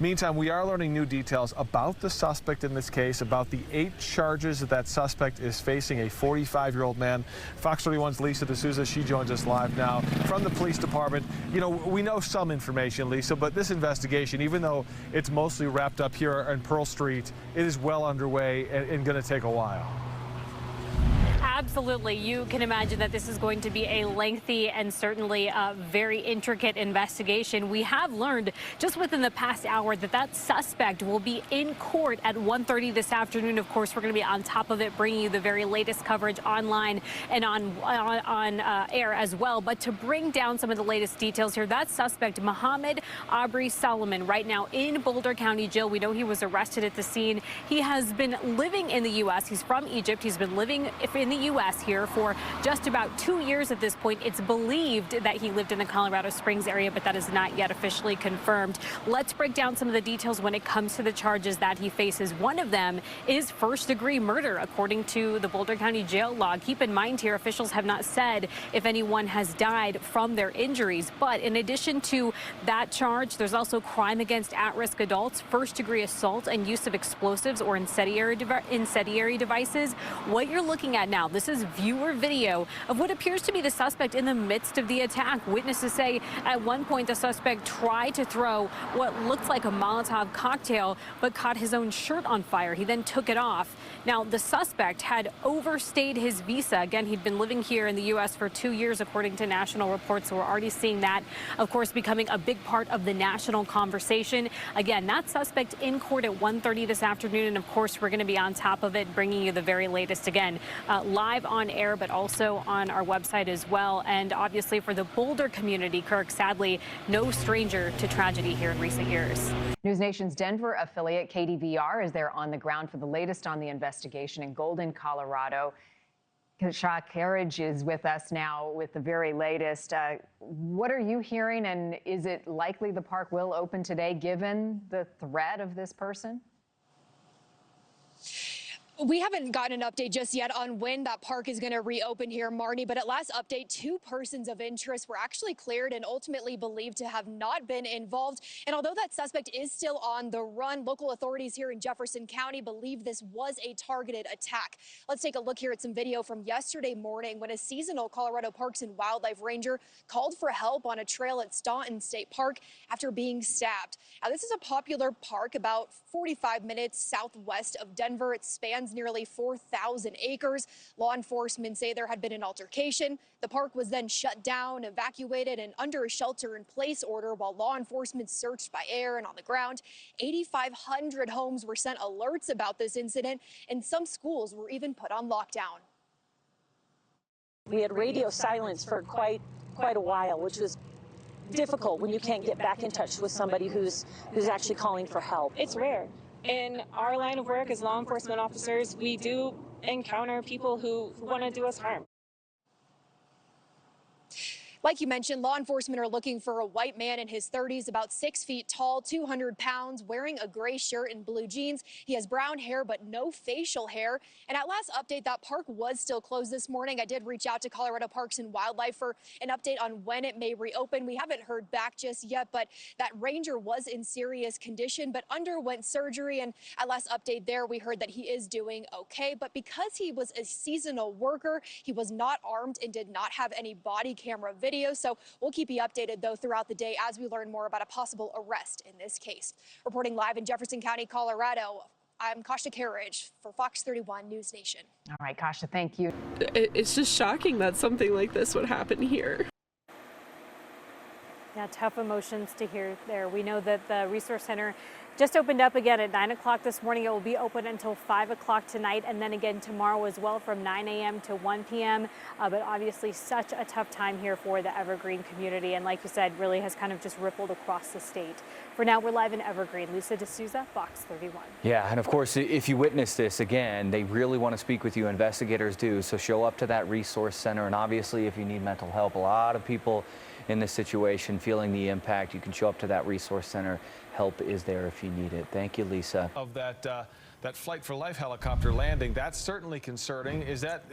Meantime, we are learning new details about the suspect in this case, about the 8 charges that suspect is facing, a 45-year-old man. Fox 31's Lisa D'Souza, she joins us live now from the police department. You know, we know some information, Lisa, but this investigation, even though it's mostly wrapped up here on Pearl Street, it is well underway and going to take a while. Absolutely. You can imagine that this is going to be a lengthy and certainly a very intricate investigation. We have learned just within the past hour that suspect will be in court at 1:30 this afternoon. Of course, we're going to be on top of it, bringing you the very latest coverage online and on air as well. But to bring down some of the latest details here, that suspect, Mohammed Aubrey Solomon, right now in Boulder County Jail. We know he was arrested at the scene. He has been living in the U.S. He's from Egypt. He's been living in the U.S. here for just about 2 years at this point. It's believed that he lived in the Colorado Springs area, but that is not yet officially confirmed. Let's break down some of the details when it comes to the charges that he faces. One of them is first-degree murder, according to the Boulder County Jail log. Keep in mind here, officials have not said if anyone has died from their injuries. But in addition to that charge, there's also crime against at-risk adults, first-degree assault, and use of explosives or incendiary devices. What you're looking at now, this is viewer video of what appears to be the suspect in the midst of the attack. Witnesses say at one point the suspect tried to throw what looked like a Molotov cocktail, but caught his own shirt on fire. He then took it off. Now, the suspect had overstayed his visa. Again, he'd been living here in the U.S. for 2 years, according to national reports. So we're already seeing that, of course, becoming a big part of the national conversation. Again, that suspect in court at 1:30 this afternoon. And of course, we're going to be on top of it, bringing you the very latest again, live on air, but also on our website as well. And obviously for the Boulder community, Kirk, sadly, no stranger to tragedy here in recent years. News Nation's Denver affiliate KDVR is there on the ground for the latest on the investigation in Golden, Colorado. Kdvr Reel is with us now with the very latest. What are you hearing, and is it likely the park will open today given the threat of this person? We haven't gotten an update just yet on when that park is going to reopen here, Marnie, but at last update, 2 persons of interest were actually cleared and ultimately believed to have not been involved. And although that suspect is still on the run, local authorities here in Jefferson County believe this was a targeted attack. Let's take a look here at some video from yesterday morning when a seasonal Colorado Parks and Wildlife ranger called for help on a trail at Staunton State Park after being stabbed. Now, this is a popular park about 45 minutes southwest of Denver. It spans nearly 4,000 acres. Law enforcement say there had been an altercation. The park was then shut down, evacuated, and under a shelter-in-place order while law enforcement searched by air and on the ground. 8,500 homes were sent alerts about this incident, and some schools were even put on lockdown. We had radio silence for quite a while, which was difficult when you can't get back in touch with somebody who's actually calling for help. It's rare. In our line of work as law enforcement officers, we do encounter people who want to do us harm. Like you mentioned, law enforcement are looking for a white man in his 30s, about 6 feet tall, 200 pounds, wearing a gray shirt and blue jeans. He has brown hair, but no facial hair. And at last update, that park was still closed this morning. I did reach out to Colorado Parks and Wildlife for an update on when it may reopen. We haven't heard back just yet, but that ranger was in serious condition, but underwent surgery. And at last update there, we heard that he is doing okay. But because he was a seasonal worker, he was not armed and did not have any body camera video. So we'll keep you updated, though, throughout the day as we learn more about a possible arrest in this case. Reporting live in Jefferson County, Colorado, I'm Kasha Carriage for Fox 31 News Nation. All right, Kasha, thank you. It's just shocking that something like this would happen here. Yeah, tough emotions to hear there. We know that the Resource Center just opened up again at 9 o'clock this morning. It will be open until 5 o'clock tonight, and then again tomorrow as well from 9 a.m. to 1 p.m. But obviously such a tough time here for the Evergreen community. And like you said, really has kind of just rippled across the state. For now, we're live in Evergreen. Lisa D'Souza, Fox 31. Yeah, and of course, if you witness this again, they really want to speak with you. Investigators do. So show up to that Resource Center. And obviously, if you need mental help, a lot of people in this situation feeling the impact, you can show up to that Resource Center. Help is there if you need it. Thank you, Lisa. Of that Flight for Life helicopter landing, that's certainly concerning.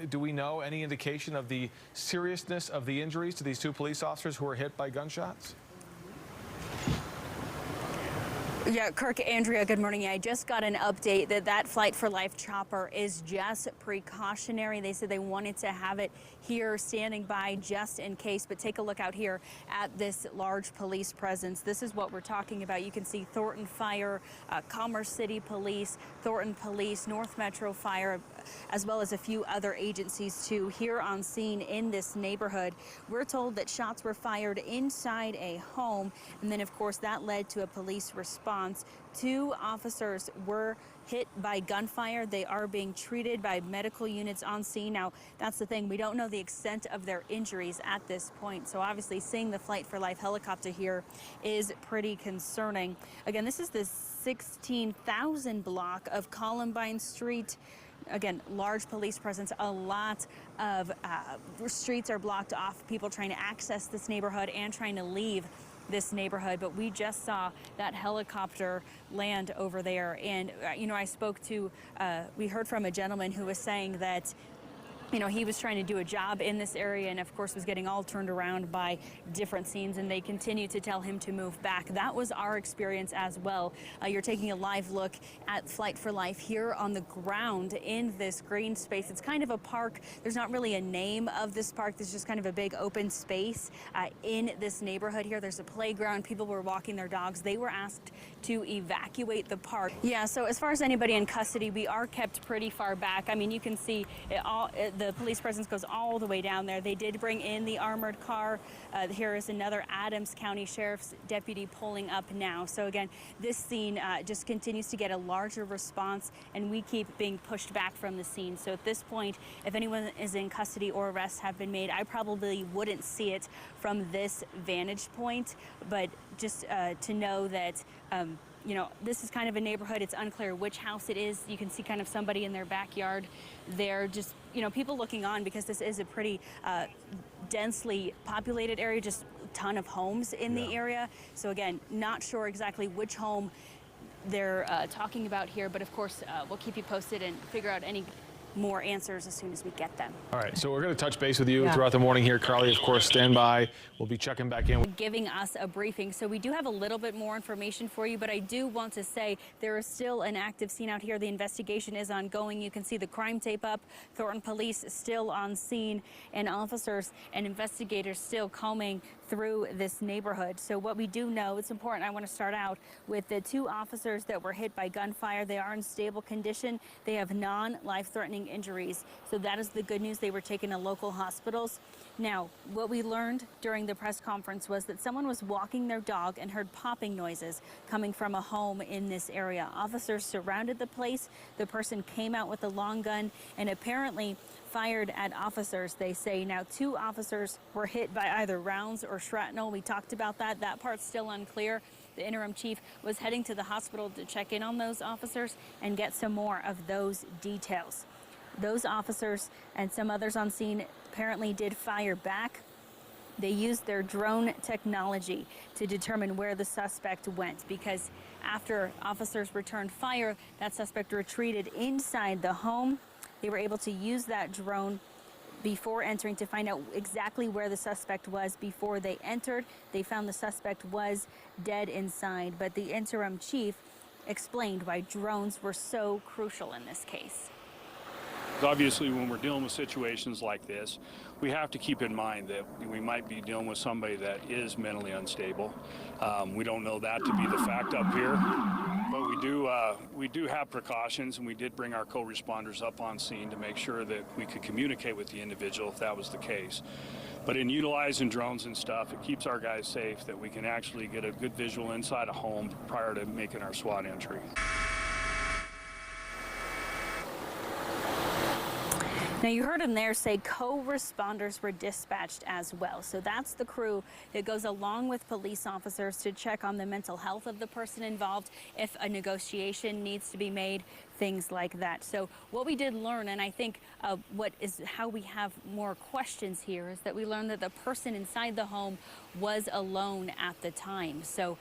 Do we know any indication of the seriousness of the injuries to these 2 police officers who were hit by gunshots? Yeah, Kirk, Andrea, good morning. I just got an update that that Flight for Life chopper is just precautionary. They said they wanted to have it here standing by just in case, but take a look out here at this large police presence. This is what we're talking about. You can see Thornton Fire, Commerce City Police, Thornton Police, North Metro Fire, as well as a few other agencies too here on scene in this neighborhood. We're told that shots were fired inside a home, and then of course that led to a police response. 2 officers were hit by gunfire. They are being treated by medical units on scene. Now, that's the thing. We don't know the extent of their injuries at this point. So obviously seeing the Flight for Life helicopter here is pretty concerning. Again, this is the 16,000 block of Columbine Street. Again, large police presence. A lot of streets are blocked off. People trying to access this neighborhood and trying to leave this neighborhood, but we just saw that helicopter land over there. And, you know, I spoke to, we heard from a gentleman who was saying that, you know, he was trying to do a job in this area and of course was getting all turned around by different scenes, and they continue to tell him to move back. That was our experience as well. You're taking a live look at Flight for Life here on the ground in this green space. It's kind of a park. There's not really a name of this park. There's just kind of a big open space in this neighborhood here. There's a playground. People were walking their dogs. They were asked to evacuate the park. Yeah, so as far as anybody in custody, we are kept pretty far back. I mean, you can see the police presence goes all the way down there. They did bring in the armored car. Here is another Adams County Sheriff's deputy pulling up now. So again, this scene just continues to get a larger response, and we keep being pushed back from the scene. So at this point, if anyone is in custody or arrests have been made, I probably wouldn't see it from this vantage point, but just to know that you know, this is kind of a neighborhood. It's unclear which house it is. You can see kind of somebody in their backyard. They're just, you know, people looking on because this is a pretty densely populated area, just a ton of homes in the area. So again, not sure exactly which home they're talking about here, but of course, we'll keep you posted and figure out any more answers as soon as we get them. All right, so we're going to touch base with you throughout the morning here. Carly, of course, stand by. We'll be checking back in. Giving us a briefing. So we do have a little bit more information for you, but I do want to say there is still an active scene out here. The investigation is ongoing. You can see the crime tape up. Thornton Police still on scene, and officers and investigators still combing through this neighborhood. So what we do know, it's important. I want to start out with the 2 officers that were hit by gunfire. They are in stable condition. They have non-life-threatening injuries. So that is the good news. They were taken to local hospitals. Now, what we learned during the press conference was that someone was walking their dog and heard popping noises coming from a home in this area. Officers surrounded the place. The person came out with a long gun and apparently fired at officers, they say. Now, 2 officers were hit by either rounds or shrapnel. We talked about that. That part's still unclear. The interim chief was heading to the hospital to check in on those officers and get some more of those details. Those officers and some others on scene apparently did fire back. They used their drone technology to determine where the suspect went, because after officers returned fire, that suspect retreated inside the home. They were able to use that drone before entering to find out exactly where the suspect was before they entered. They found the suspect was dead inside, but the interim chief explained why drones were so crucial in this case. Obviously, when we're dealing with situations like this, we have to keep in mind that we might be dealing with somebody that is mentally unstable. We don't know that to be the fact up here, but we do have precautions, and we did bring our co-responders up on scene to make sure that we could communicate with the individual if that was the case. But in utilizing drones and stuff, it keeps our guys safe, that we can actually get a good visual inside a home prior to making our SWAT entry. Now, you heard him there say co-responders were dispatched as well. So that's the crew that goes along with police officers to check on the mental health of the person involved, if a negotiation needs to be made, things like that. So what we did learn, and I think what is how we have more questions here, is that we learned that the person inside the home was alone at the time. So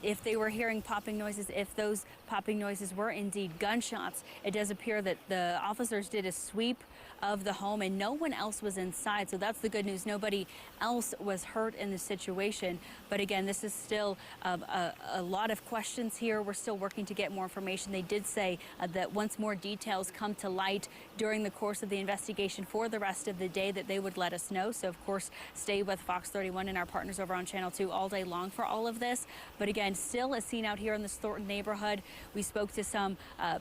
if they were hearing popping noises, if those popping noises were indeed gunshots, it does appear that the officers did a sweep of the home, and no one else was inside. So that's the good news. Nobody else was hurt in the situation. But again, this is still a lot of questions here. We're still working to get more information. They did say that once more details come to light during the course of the investigation for the rest of the day, that they would let us know. So of course, stay with Fox 31 and our partners over on Channel 2 all day long for all of this. But again, still a scene out here in this Thornton neighborhood. We spoke to some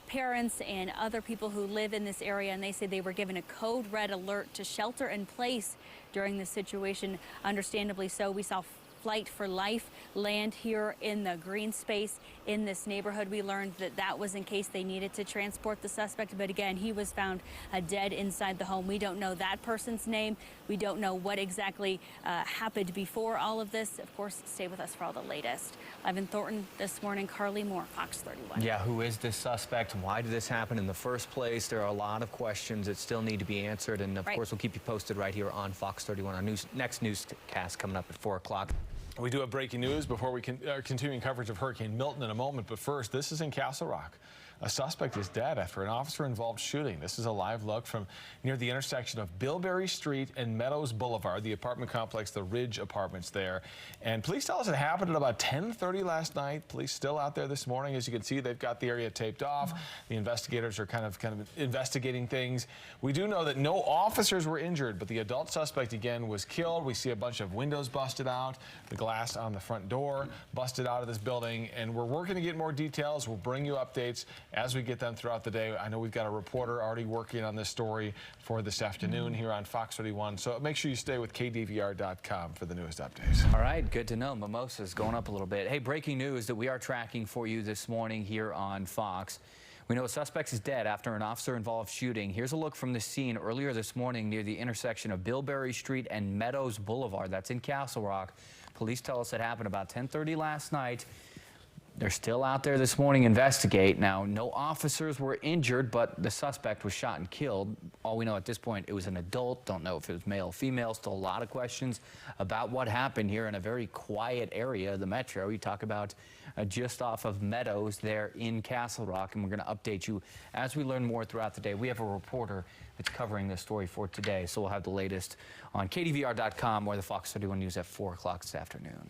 parents and other people who live in this area, and they say they were given a code red alert to shelter in place during this situation. Understandably so. We saw Flight for Life land here in the green space in this neighborhood. We learned that that was in case they needed to transport the suspect, but again, he was found dead inside the home. We don't know that person's name. We don't know what exactly happened before all of this. Of course, stay with us for all the latest. Live in Thornton this morning, Carly Moore, Fox 31. Yeah, who is this suspect? Why did this happen in the first place? There are a lot of questions that still need to be answered, and of course, we'll keep you posted right here on Fox 31. Our next newscast coming up at 4 o'clock. We do have breaking news before we continuing coverage of Hurricane Milton in a moment. But first, this is in Castle Rock. A suspect is dead after an officer-involved shooting. This is a live look from near the intersection of Bilberry Street and Meadows Boulevard, the apartment complex, the Ridge Apartments there. And police tell us it happened at about 10:30 last night. Police still out there this morning. As you can see, they've got the area taped off. The investigators are kind of investigating things. We do know that no officers were injured, but the adult suspect again was killed. We see a bunch of windows busted out, the glass on the front door busted out of this building, and we're working to get more details. We'll bring you updates as we get them throughout the day. I know we've got a reporter already working on this story for this afternoon here on Fox 31. So make sure you stay with Kdvr.com for the newest updates. All right, good to know. Mimosas going up a little bit. Hey, breaking news that we are tracking for you this morning here on Fox. We know a suspect is dead after an officer-involved shooting. Here's a look from the scene earlier this morning near the intersection of Bilberry Street and Meadows Boulevard. That's in Castle Rock. Police tell us it happened about 10:30 last night. They're still out there this morning investigate. Now, no officers were injured, but the suspect was shot and killed. All we know at this point, it was an adult. Don't know if it was male or female. Still a lot of questions about what happened here in a very quiet area of the metro. You talk about just off of Meadows there in Castle Rock, and we're going to update you as we learn more throughout the day. We have a reporter that's covering this story for today, so we'll have the latest on Kdvr.com or the Fox 31 News at 4 o'clock this afternoon.